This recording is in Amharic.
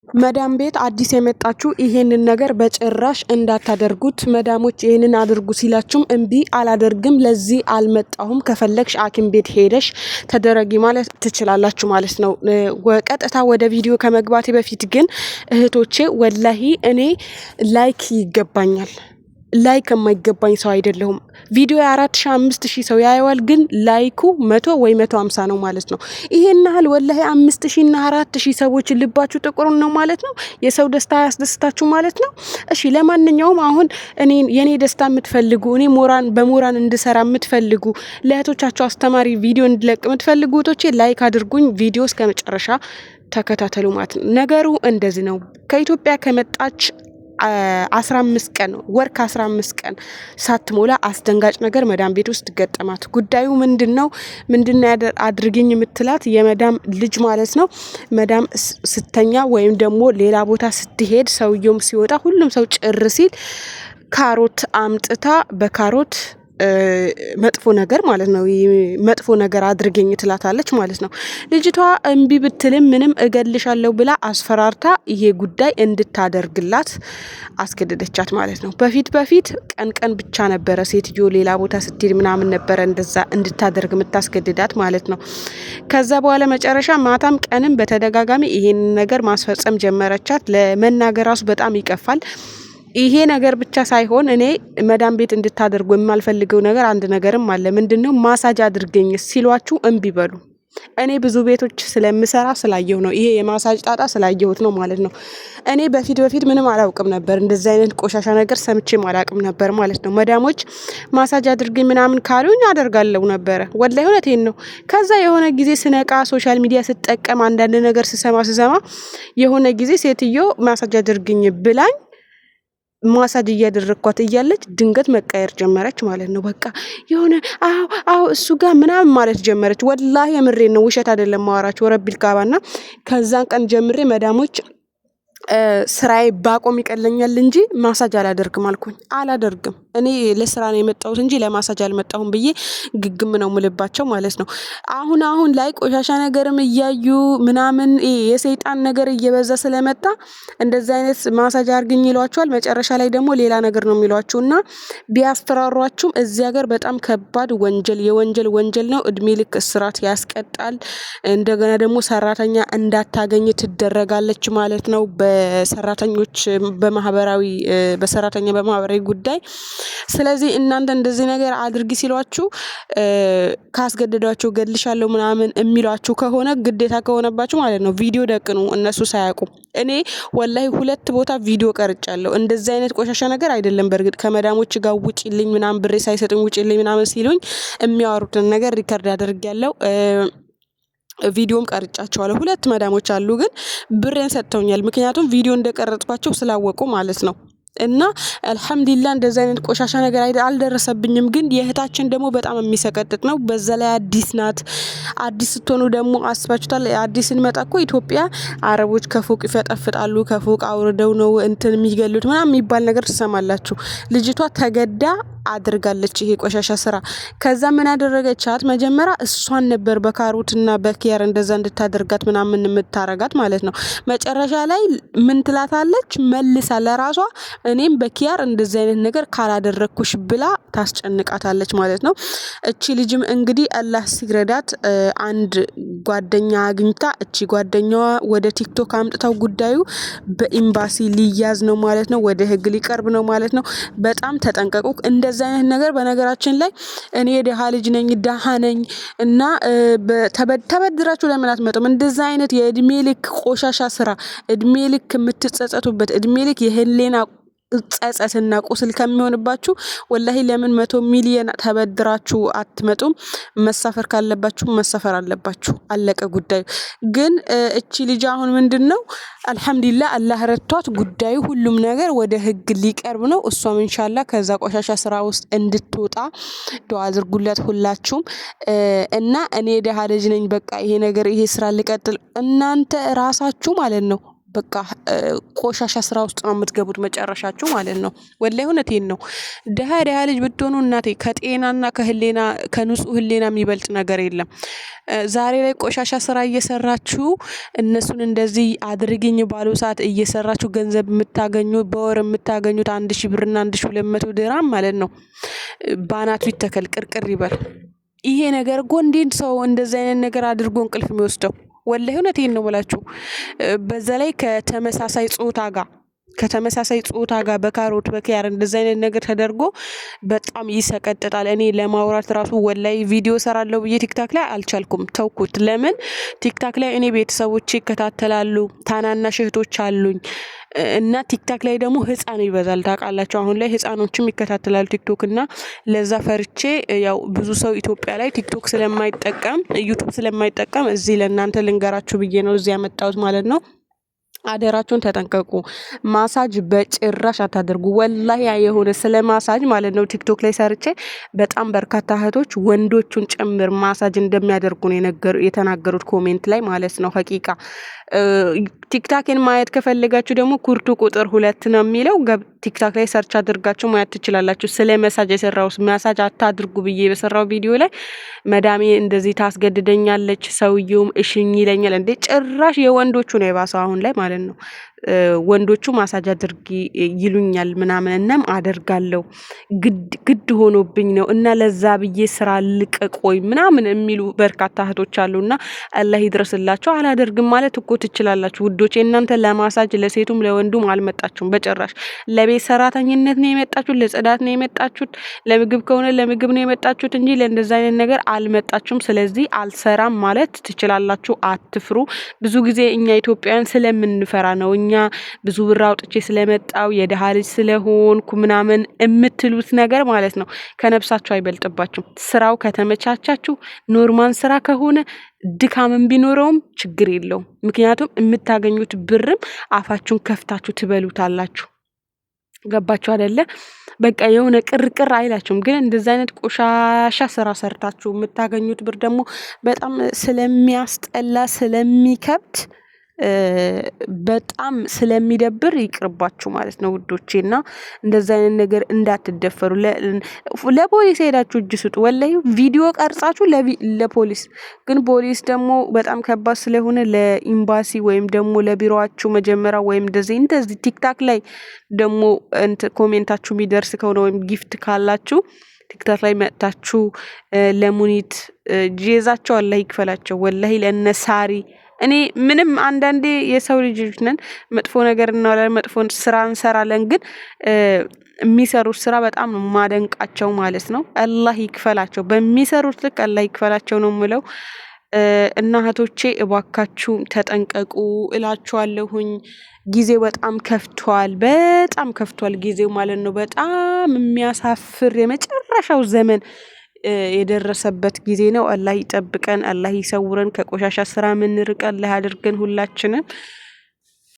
መዳም ቤት አዲስ የመጣችሁ ይሄንን ነገር በጭራሽ እንዳታደርጉት። መዳሞች ይሄንን አድርጉ ሲላችሁም እምቢ አላደርግም፣ ለዚህ አልመጣሁም፣ ከፈለግሽ ሐኪም ቤት ሄደሽ ተደረጊ ማለት ትችላላችሁ ማለት ነው። ቀጥታ ወደ ቪዲዮ ከመግባቴ በፊት ግን እህቶቼ ወላሂ እኔ ላይክ ይገባኛል። ላይክ የማይገባኝ ሰው አይደለሁም። ቪዲዮ 4000 5000 ሰው ያየዋል፣ ግን ላይኩ 100 ወይ 150 ነው ማለት ነው። ይሄን ያህል ወላሂ 5000 እና 4000 ሰዎች ልባችሁ ጥቁር ነው ማለት ነው። የሰው ደስታ ያስደስታችሁ ማለት ነው። እሺ ለማንኛውም አሁን የኔ ደስታ የምትፈልጉ በሞራን እንድሰራ የምትፈልጉ ለእህቶቻችሁ አስተማሪ ቪዲዮ እንድለቅ የምትፈልጉ እህቶቼ ላይክ አድርጉኝ፣ ቪዲዮ እስከመጨረሻ ተከታተሉ ማለት ነው። ነገሩ እንደዚህ ነው። ከኢትዮጵያ ከመጣች 15 ቀን ወር ከ15 ቀን ሳትሞላ አስደንጋጭ ነገር መዳም ቤት ውስጥ ገጠማት። ጉዳዩ ምንድነው አድርግኝ የምትላት የመዳም ልጅ ማለት ነው። መዳም ስተኛ ወይም ደግሞ ሌላ ቦታ ስትሄድ ሰውየውም ሲወጣ ሁሉም ሰው ጭር ሲል ካሮት አምጥታ በካሮት መጥፎ ነገር ማለት ነው። መጥፎ ነገር አድርገኝ ትላታለች ማለት ነው። ልጅቷ እምቢ ብትልም ምንም እገልሻለሁ ብላ አስፈራርታ ይሄ ጉዳይ እንድታደርግላት አስገደደቻት ማለት ነው። በፊት ቀን ብቻ ነበረ ሴትዮ ሌላ ቦታ ስትሄድ ምናምን ነበረ እንደዛ እንድታደርግ የምታስገድዳት ማለት ነው። ከዛ በኋላ መጨረሻ ማታም ቀንም በተደጋጋሚ ይሄን ነገር ማስፈጸም ጀመረቻት። ለመናገር ራሱ በጣም ይቀፋል። ይሄ ነገር ብቻ ሳይሆን እኔ መዳም ቤት እንድታደርጉ የማልፈልገው ነገር አንድ ነገርም አለ። ምንድነው? ማሳጅ አድርገኝ ሲሏችሁ እምቢ በሉ። እኔ ብዙ ቤቶች ስለምሰራ ስላየሁ ነው። ይሄ የማሳጅ ጣጣ ስላየሁት ነው ማለት ነው። እኔ በፊት ምንም አላውቅም ነበር። እንደዚህ አይነት ቆሻሻ ነገር ሰምቼም አላውቅም ነበር ማለት ነው። መዳሞች ማሳጅ አድርገኝ ምናምን ካሉኝ አደርጋለሁ ነበረ። ወላሂ እውነቴን ነው። ከዛ የሆነ ጊዜ ስነቃ ሶሻል ሚዲያ ስጠቀም አንዳንድ ነገር ስሰማ የሆነ ጊዜ ሴትዮ ማሳጅ አድርገኝ ብላኝ ማሳጅ እያደረኳት እያለች ድንገት መቀየር ጀመረች ማለት ነው። በቃ የሆነ አዎ እሱ ጋር ምናምን ማለት ጀመረች። ወላሂ የምሬን ነው፣ ውሸት አይደለም ማወራቸው ረቢል ካባና ከዛን ቀን ጀምሬ መዳሞች ስራዬ ባቆም ይቀለኛል እንጂ ማሳጅ አላደርግም አልኩኝ። አላደርግም እኔ ለስራ ነው የመጣሁት እንጂ ለማሳጅ አልመጣሁም ብዬ ግግም ነው ምልባቸው ማለት ነው። አሁን ላይ ቆሻሻ ነገርም እያዩ ምናምን የሰይጣን ነገር እየበዛ ስለመጣ እንደዚህ አይነት ማሳጅ አርግኝ ይሏቸዋል። መጨረሻ ላይ ደግሞ ሌላ ነገር ነው የሚሏችሁና ቢያስፈራሯችሁም እዚህ ሀገር በጣም ከባድ ወንጀል ነው። እድሜ ልክ እስራት ያስቀጣል። እንደገና ደግሞ ሰራተኛ እንዳታገኝ ትደረጋለች ማለት ነው። በሰራተኞች በማህበራዊ ጉዳይ። ስለዚህ እናንተ እንደዚህ ነገር አድርጊ ሲሏችሁ ካስገደዷችሁ ገልሻለሁ ምናምን የሚሏችሁ ከሆነ ግዴታ ከሆነባችሁ ማለት ነው ቪዲዮ ደቅኑ፣ እነሱ ሳያውቁ። እኔ ወላሂ 2 ቦታ ቪዲዮ ቀርጫለሁ። እንደዚህ አይነት ቆሻሻ ነገር አይደለም። በርግጥ ከመዳሞች ጋር ውጪልኝ ምናምን ብሬ ሳይሰጡኝ ውጪልኝ ምናምን ሲሉኝ የሚያወሩትን ነገር ሪከርድ አድርጌያለሁ። ቪዲዮም ቀርጫቸዋለሁ። 2 መዳሞች አሉ፣ ግን ብሬን ሰጥተውኛል። ምክንያቱም ቪዲዮ እንደቀረጽኳቸው ስላወቁ ማለት ነው። እና አልহামዱሊላህ እንደዛ አይነት ቆሻሻ ነገር አልደረሰብኝም። ግን የእህታችን ደግሞ በጣም የሚሰቀጥጥ ነው። በዛ ላይ አዲስ ናት። አዲስ ስትሆኑ ደግሞ አስባችሁታል። አዲስን መጣ እኮ ኢትዮጵያ አረቦች ከፎቅ ይፈጠፍጣሉ፣ ከፎቅ አውርደው ነው እንትን የሚገሉት ምናምን የሚባል ነገር ትሰማላችሁ። ልጅቷ ተገዳ አድርጋለች ይሄ ቆሻሻ ስራ። ከዛ ምን አደረገቻት? መጀመሪያ እሷን ነበር በካሮትና በኪያር እንደዛ እንድታደርጋት ምናምን የምታረጋት ማለት ነው። መጨረሻ ላይ ምን ትላታለች? መልሳ ለራሷ እኔም በኪያር እንደዚህ አይነት ነገር ካላደረኩሽ ብላ ታስጨንቃታለች ማለት ነው። እቺ ልጅም እንግዲህ አላህ ሲረዳት አንድ ጓደኛ አግኝታ እቺ ጓደኛዋ ወደ ቲክቶክ አምጥታው ጉዳዩ በኤምባሲ ሊያዝ ነው ማለት ነው። ወደ ህግ ሊቀርብ ነው ማለት ነው። በጣም ተጠንቀቁ። እንደዚህ አይነት ነገር በነገራችን ላይ እኔ ደሃ ልጅ ነኝ እና ተበድራችሁ ለምን አትመጡም? እንደዚህ አይነት የእድሜ ልክ ቆሻሻ ስራ እድሜ ልክ የምትጸጸቱበት እድሜ ልክ የህሊና ጸጸትና ቁስል ከሚሆንባችሁ ወላሂ ለምን 100 ሚሊዮን ተበድራችሁ አትመጡም? መሳፈር ካለባችሁ መሳፈር አለባችሁ። አለቀ ጉዳዩ። ግን እቺ ልጅ አሁን ምንድነው አልহামዱሊላህ አላህ ረድቷት ጉዳዩ ሁሉም ነገር ወደ ህግ ሊቀርብ ነው። እሷም ኢንሻአላህ ከዛ ቆሻሻ ስራ ውስጥ እንድትወጣ ዱአ አድርጉላት ሁላችሁም። እና እኔ ደሃ ልጅ ነኝ በቃ ይሄ ስራ ልቀጥል እናንተ ራሳችሁ ማለት ነው በቃ ቆሻሻ ስራ ውስጥ ነው የምትገቡት መጨረሻችሁ ማለት ነው። ወላሂ እውነቴን ነው። ደሃ ልጅ ብትሆኑ እናቴ ከጤናና ከህሌና ከንጹህ ህሌና የሚበልጥ ነገር የለም። ዛሬ ላይ ቆሻሻ ስራ እየሰራችሁ እነሱን እንደዚህ አድርግኝ ባሉ ሰዓት እየሰራችሁ ገንዘብ የምታገኙ በወር የምታገኙት 1000 ብርና 1200 ድራም ማለት ነው። ባናቱ ይተከል ቅርቅር ይበል። ይሄ ነገር እኮ እንዴት ሰው እንደዚህ አይነት ነገር አድርጎ እንቅልፍ የሚወስደው? ወላሂ እውነቴን ነው ብላችሁ በዛ ላይ ከተመሳሳይ ጾታ ጋር በካሮት በኪያር እንደዚህ አይነት ነገር ተደርጎ በጣም ይሰቀጥጣል። እኔ ለማውራት ራሱ ወላሂ ቪዲዮ ሰራለሁ ብዬ ቲክታክ ላይ አልቻልኩም፣ ተውኩት። ለምን ቲክታክ ላይ እኔ ቤተሰቦቼ ይከታተላሉ፣ ታናናሽ እህቶች አሉኝ እና ቲክታክ ላይ ደግሞ ህፃን ይበዛል ታውቃላችሁ። አሁን ላይ ህፃኖችም ይከታተላሉ ቲክቶክ እና ለዛ ፈርቼ ያው ብዙ ሰው ኢትዮጵያ ላይ ቲክቶክ ስለማይጠቀም ዩቲዩብ ስለማይጠቀም እዚህ ለእናንተ ልንገራችሁ ብዬ ነው እዚህ ያመጣሁት ማለት ነው። አደራችሁን ተጠንቀቁ። ማሳጅ በጭራሽ አታደርጉ። ወላሂ የሆነ ስለ ማሳጅ ማለት ነው ቲክቶክ ላይ ሰርቼ በጣም በርካታ እህቶች ወንዶቹን ጭምር ማሳጅ እንደሚያደርጉ ነው የተናገሩት ኮሜንት ላይ ማለት ነው። ሀቂቃ ቲክታክን ማየት ከፈለጋችሁ ደግሞ ኩርቱ ቁጥር 2 ነው የሚለው ቲክታክ ላይ ሰርች አድርጋችሁ ማየት ትችላላችሁ። ስለ መሳጅ የሰራው ማሳጅ አታድርጉ ብዬ በሰራው ቪዲዮ ላይ መዳሜ እንደዚህ ታስገድደኛለች፣ ሰውየውም እሽኝ ይለኛል። እንዴ ጭራሽ የወንዶቹ ነው የባሰው አሁን ላይ ማለት ነው። ወንዶቹ ማሳጅ አድርጊ ይሉኛል ምናምን እናም አደርጋለሁ ግድ ሆኖብኝ ነው እና ለዛ ብዬ ስራ ልቀቆይ ምናምን የሚሉ በርካታ እህቶች አሉና አላህ ይድረስላችሁ። አላደርግም ማለት እኮ ትችላላችሁ ውዶች። እናንተ ለማሳጅ ለሴቱም ለወንዱም አልመጣችሁም በጭራሽ። ለቤት ሰራተኝነት ነው የመጣችሁት፣ ለጽዳት ነው የመጣችሁት፣ ለምግብ ከሆነ ለምግብ ነው የመጣችሁት እንጂ ለእንደዛ አይነት ነገር አልመጣችሁም። ስለዚህ አልሰራም ማለት ትችላላችሁ። አትፍሩ። ብዙ ጊዜ እኛ ኢትዮጵያውያን ስለምንፈራ ነው እኛ ብዙ ብር አውጥቼ ስለመጣው የደሃ ልጅ ስለሆንኩ ምናምን የምትሉት ነገር ማለት ነው ከነፍሳችሁ አይበልጥባችሁም። ስራው ከተመቻቻችሁ ኖርማል ስራ ከሆነ ድካምን ቢኖረውም ችግር የለውም። ምክንያቱም የምታገኙት ብርም አፋችሁን ከፍታችሁ ትበሉታላችሁ። ገባችሁ አይደለ? በቃ የሆነ ቅርቅር አይላችሁም። ግን እንደዚህ አይነት ቆሻሻ ስራ ሰርታችሁ የምታገኙት ብር ደግሞ በጣም ስለሚያስጠላ ስለሚከብድ በጣም ስለሚደብር ይቅርባችሁ ማለት ነው ውዶቼ። እና እንደዛ አይነት ነገር እንዳትደፈሩ። ለፖሊስ ሄዳችሁ እጅ ስጡ። ወላሂ ቪዲዮ ቀርጻችሁ ለፖሊስ ግን ፖሊስ ደግሞ በጣም ከባድ ስለሆነ ለኤምባሲ ወይም ደግሞ ለቢሮአችሁ መጀመሪያ ወይም እንደዚህ ቲክታክ ላይ ደግሞ ኮሜንታችሁ የሚደርስ ከሆነ ወይም ጊፍት ካላችሁ ቲክታክ ላይ መጥታችሁ ለሙኒት ጄዛቸው አላህ ይክፈላቸው። ወላሂ ለነሳሪ እኔ ምንም አንዳንዴ የሰው ልጆች ነን፣ መጥፎ ነገር እናወራለን፣ መጥፎ ስራ እንሰራለን። ግን የሚሰሩት ስራ በጣም ማደንቃቸው ማለት ነው። አላህ ይክፈላቸው፣ በሚሰሩት ልክ አላህ ይክፈላቸው ነው የምለው። እና እህቶቼ እባካችሁ ተጠንቀቁ እላችኋለሁኝ። ጊዜው በጣም ከፍቷል ጊዜው ማለት ነው። በጣም የሚያሳፍር የመጨረሻው ዘመን የደረሰበት ጊዜ ነው። አላህ ይጠብቀን፣ አላህ ይሰውረን፣ ከቆሻሻ ስራ ምንርቅ አላህ አድርገን ሁላችንም።